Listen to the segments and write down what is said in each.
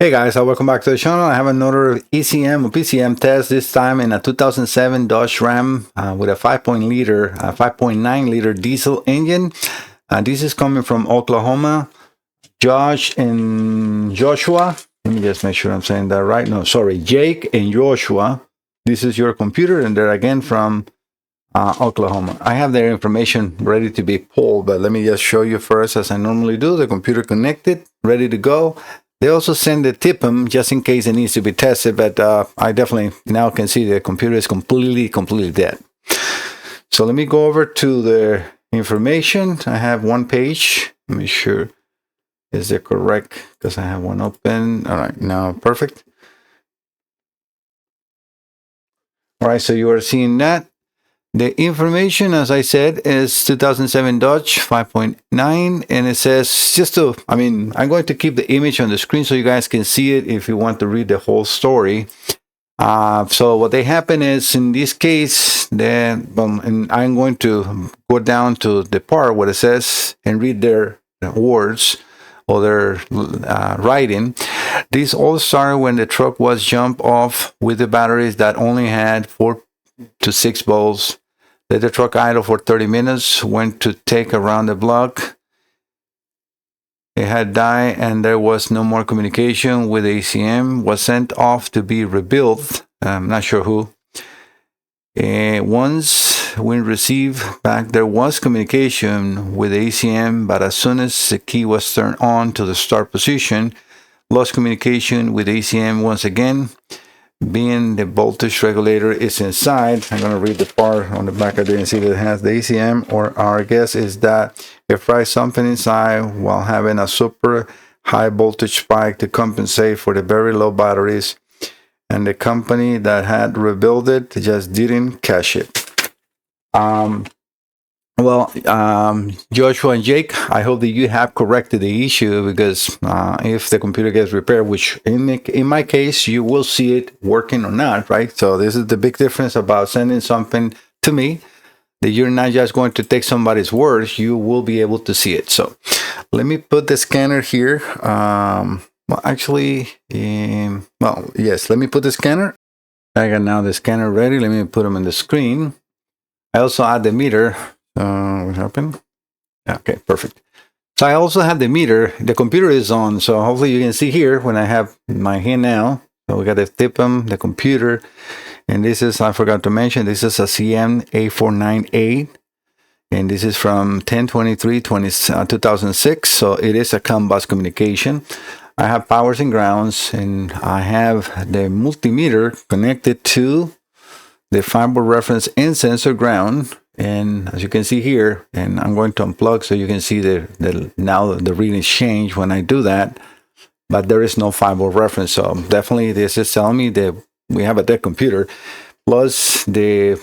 Hey guys, welcome back to the channel. I have another ECM or PCM test, this time in a 2007 Dodge Ram with a 5.9 liter diesel engine. This is coming from Oklahoma. Josh and Joshua, let me just make sure I'm saying that right. No, sorry, Jake and Joshua. This is your computer, and they're again from Oklahoma. I have their information ready to be pulled, but let me just show you first, as I normally do. The computer connected, ready to go. They also send the TIPM just in case it needs to be tested, but I definitely now can see the computer is completely dead. So let me go over to the information. I have one page. Let me sure is it correct, because I have one open. All right, now perfect. All right, so you are seeing that. The information, as I said, is 2007 Dodge 5.9, and it says I'm going to keep the image on the screen so you guys can see it if you want to read the whole story. So what they happen is, in this case, and I'm going to go down to the part where it says and read their words or their writing. This all started when the truck was jumped off with the batteries that only had 4 to 6 volts. Let the truck idle for 30 minutes, went to take around the block. It had died and there was no more communication with the ACM, was sent off to be rebuilt. I'm not sure who. Once we received back, there was communication with the ACM, but as soon as the key was turned on to the start position, lost communication with ACM once again. Being the voltage regulator is inside, I'm going to read the part on the back. I didn't see that it has the ACM, or our guess is that it fries something inside while having a super high voltage spike to compensate for the very low batteries, and the company that had rebuilt it just didn't catch it. Joshua and Jake, I hope that you have corrected the issue, because if the computer gets repaired, which in my case, you will see it working or not, right? So this is the big difference about sending something to me, that you're not just going to take somebody's words, you will be able to see it. So let me put the scanner here. Yes, let me put the scanner. I got now the scanner ready. Let me put them on the screen. I also add the meter. What happened? Okay, perfect. So I also have the meter. The computer is on, so hopefully you can see here when I have my hand now. So we got the TIPM, the computer, and this is, I forgot to mention, this is a CM8498, and this is from 10/23/2006. So it is a COM bus communication. I have powers and grounds, and I have the multimeter connected to the fiber reference and sensor ground. And as you can see here, and I'm going to unplug so you can see now the readings change when I do that, but there is no fiber reference. So definitely this is telling me that we have a dead computer. Plus the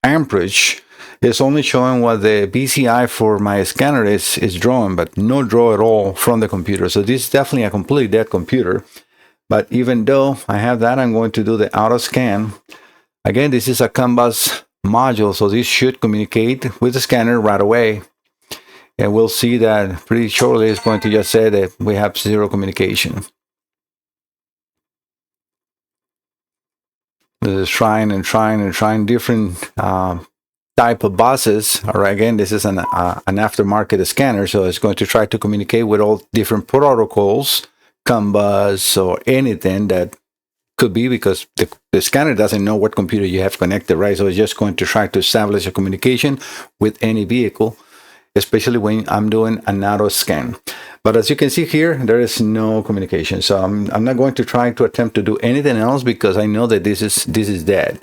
amperage is only showing what the BCI for my scanner is drawing, but no draw at all from the computer. So this is definitely a completely dead computer. But even though I have that, I'm going to do the auto scan. Again, this is a COM bus module, so this should communicate with the scanner right away, and we'll see that pretty shortly. It's going to just say that we have zero communication. This is trying different type of buses. All right, again, this is an aftermarket scanner, so it's going to try to communicate with all different protocols, COM bus or anything that could be, because the scanner doesn't know what computer you have connected, right? So it's just going to try to establish a communication with any vehicle, especially when I'm doing an auto scan. But as you can see here, there is no communication. So I'm not going to try to attempt to do anything else, because I know that this is dead.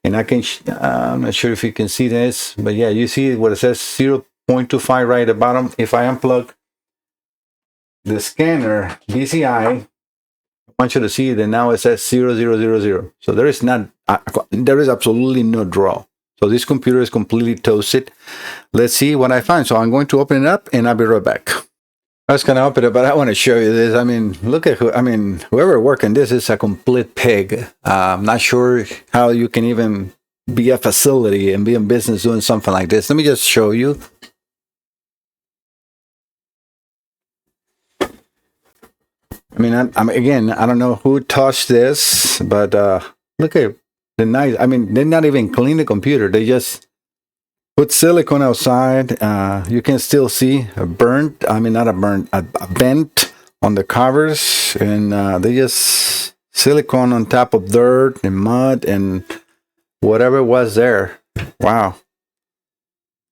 And I'm not sure if you can see this, but yeah, you see what it says 0.25 right at the bottom. If I unplug the scanner BCI, I want you to see that now it says 0000. So there is absolutely no draw. So this computer is completely toasted. Let's see what I find. So I'm going to open it up and I'll be right back. I was going to open it, but I want to show you this. I mean, look at whoever working this is a complete pig. I'm not sure how you can even be a facility and be in business doing something like this. Let me just show you. I mean, again, I don't know who touched this, but look at the nice. I mean, they not even clean the computer. They just put silicone outside. You can still see a burnt. I mean, not a burnt, a bent on the covers, and they just silicone on top of dirt and mud and whatever was there. Wow,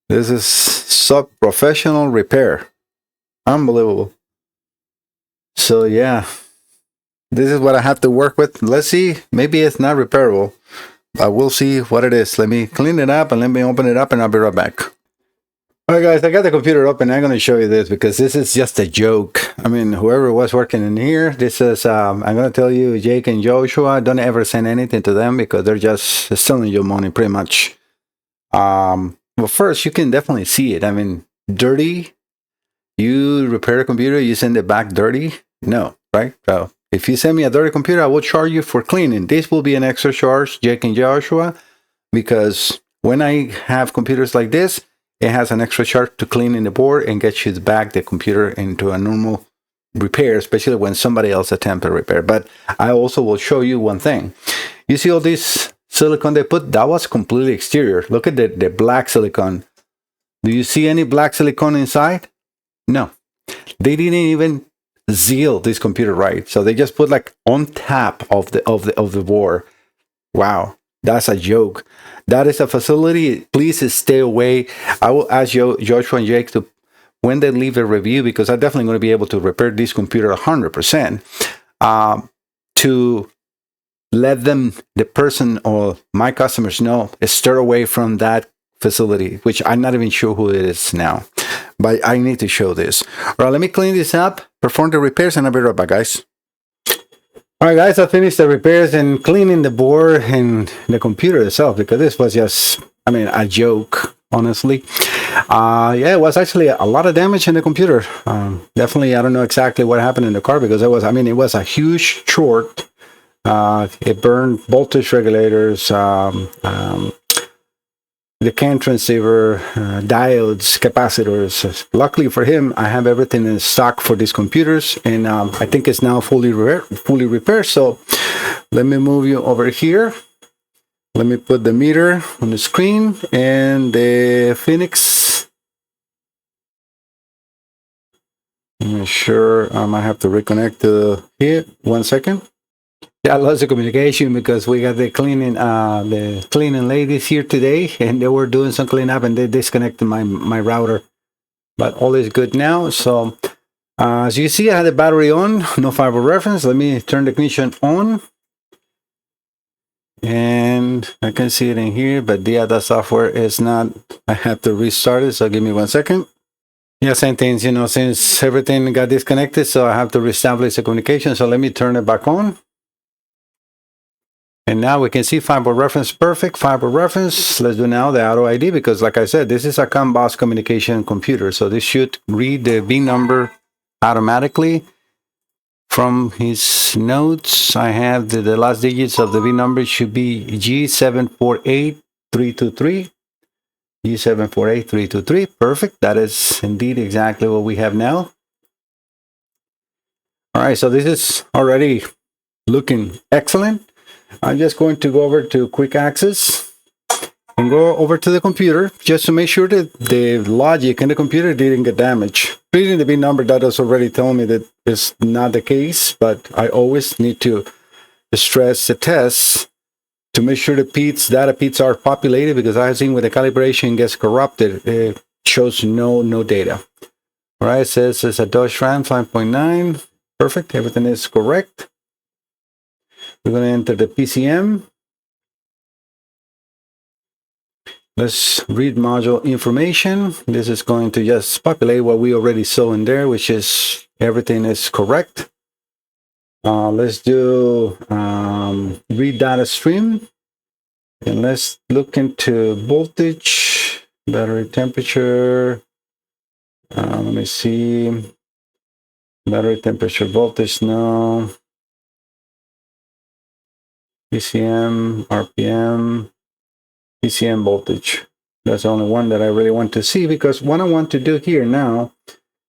this is sub-professional repair. Unbelievable. So yeah, this is what I have to work with. Let's see. Maybe it's not repairable, but we'll see what it is. Let me clean it up and let me open it up, and I'll be right back. All right, guys, I got the computer open. I'm going to show you this because this is just a joke. I mean, whoever was working in here, this is, I'm going to tell you, Jake and Joshua, don't ever send anything to them because they're just stealing your money pretty much. Well, first, you can definitely see it. I mean, dirty. You repair a computer, you send it back dirty? No, right? So if you send me a dirty computer, I will charge you for cleaning. This will be an extra charge, Jake and Joshua, because when I have computers like this, it has an extra charge to clean in the board and get you back the computer into a normal repair, especially when somebody else attempts to repair. But I also will show you one thing. You see all this silicone they put? That was completely exterior. Look at the black silicone. Do you see any black silicone inside? No. They didn't even seal this computer right. So they just put like on top of the board. Wow. That's a joke. That is a facility. Please stay away. I will ask Joshua and Jake to, when they leave a review, because I'm definitely going to be able to repair this computer 100%, to let them, the person or my customers know, stay away from that facility, which I'm not even sure who it is now. But I need to show this. All right, let me clean this up, perform the repairs, and I'll be right back, guys. All right, guys, I finished the repairs and cleaning the board and the computer itself, because this was just, I mean, a joke, honestly. Yeah, it was actually a lot of damage in the computer. Definitely, I don't know exactly what happened in the car, because it was a huge short. It burned voltage regulators, the CAN transceiver, diodes, capacitors. Luckily for him, I have everything in stock for these computers, and I think it's now fully repaired. So let me move you over here. Let me put the meter on the screen and the Phoenix. I'm sure I might have to reconnect to here. 1 second. Yeah, I lost the communication because we got the cleaning ladies here today, and they were doing some cleanup and they disconnected my router. But all is good now. So as you see, I had the battery on, no fiber reference. Let me turn the ignition on, and I can see it in here. But yeah, the software is not. I have to restart it. So give me 1 second. Yeah, same things. Since everything got disconnected, so I have to reestablish the communication. So let me turn it back on. And now we can see fiber reference, perfect fiber reference. Let's do now the auto ID, because like I said, this is a COM bus communication computer. So this should read the V number automatically from his notes. I have the last digits of the V number should be G748323. G748323. Perfect. That is indeed exactly what we have now. All right. So this is already looking excellent. I'm just going to go over to quick access and go over to the computer just to make sure that the logic in the computer didn't get damaged. Reading the V number, that is already telling me that it's not the case, but I always need to stress the tests to make sure the data pits are populated, because I've seen when the calibration gets corrupted, it shows no data. All right, it says it's a Dodge Ram 5.9. Perfect, everything is correct. We're going to enter the PCM. Let's read module information. This is going to just populate what we already saw in there, which is everything is correct. Let's do read data stream. And let's look into voltage, battery temperature. Let me see. Battery temperature, voltage, no. PCM, RPM, PCM voltage. That's the only one that I really want to see, because what I want to do here now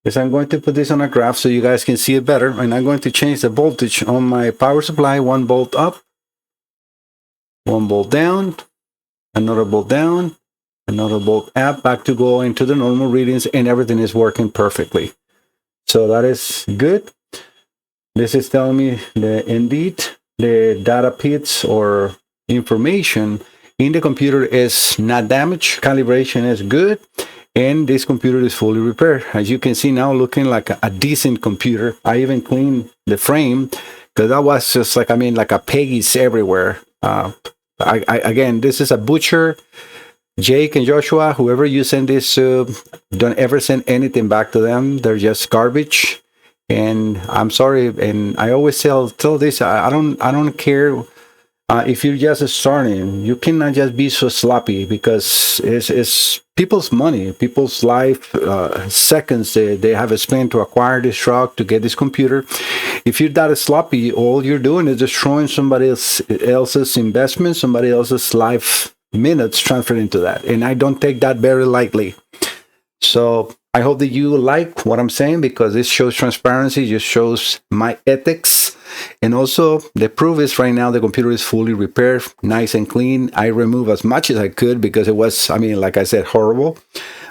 is I'm going to put this on a graph so you guys can see it better. And I'm going to change the voltage on my power supply. 1 volt up, 1 volt down, another volt down, another volt up, back to go into the normal readings, and everything is working perfectly. So that is good. This is telling me that indeed the data bits or information in the computer is not damaged. Calibration is good. And this computer is fully repaired. As you can see now, looking like a decent computer. I even cleaned the frame because that was just like, like a peggies everywhere. Again, this is a butcher. Jake and Joshua, whoever you send this to, don't ever send anything back to them. They're just garbage. And I'm sorry. And I always tell this. I don't care. If you're just starting, you cannot just be so sloppy because it's people's money, people's life, seconds they have spent to acquire this truck, to get this computer. If you're that sloppy, all you're doing is destroying somebody else's investment, somebody else's life minutes transferred into that. And I don't take that very lightly. So I hope that you like what I'm saying because this shows transparency, just shows my ethics. And also the proof is right now the computer is fully repaired, nice and clean. I removed as much as I could because it was, like I said, horrible.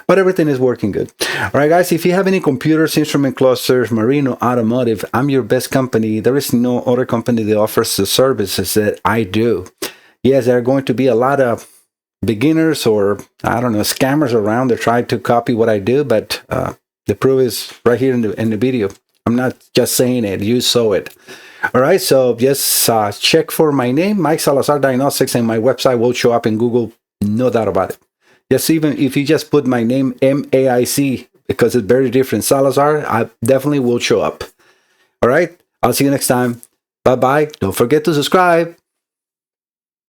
But everything is working good. All right, guys, if you have any computers, instrument clusters, marine or automotive, I'm your best company. There is no other company that offers the services that I do. Yes, there are going to be a lot of beginners or, I don't know, scammers around that try to copy what I do, but the proof is right here in the video. I'm not just saying it, you saw it. All right, so just check for my name, Mike Salazar Diagnostics, and my website will show up in Google, no doubt about it. Just even if you just put my name, MAIC, because it's very different, Salazar, I definitely will show up. All right, I'll see you next time. Bye-bye. Don't forget to subscribe.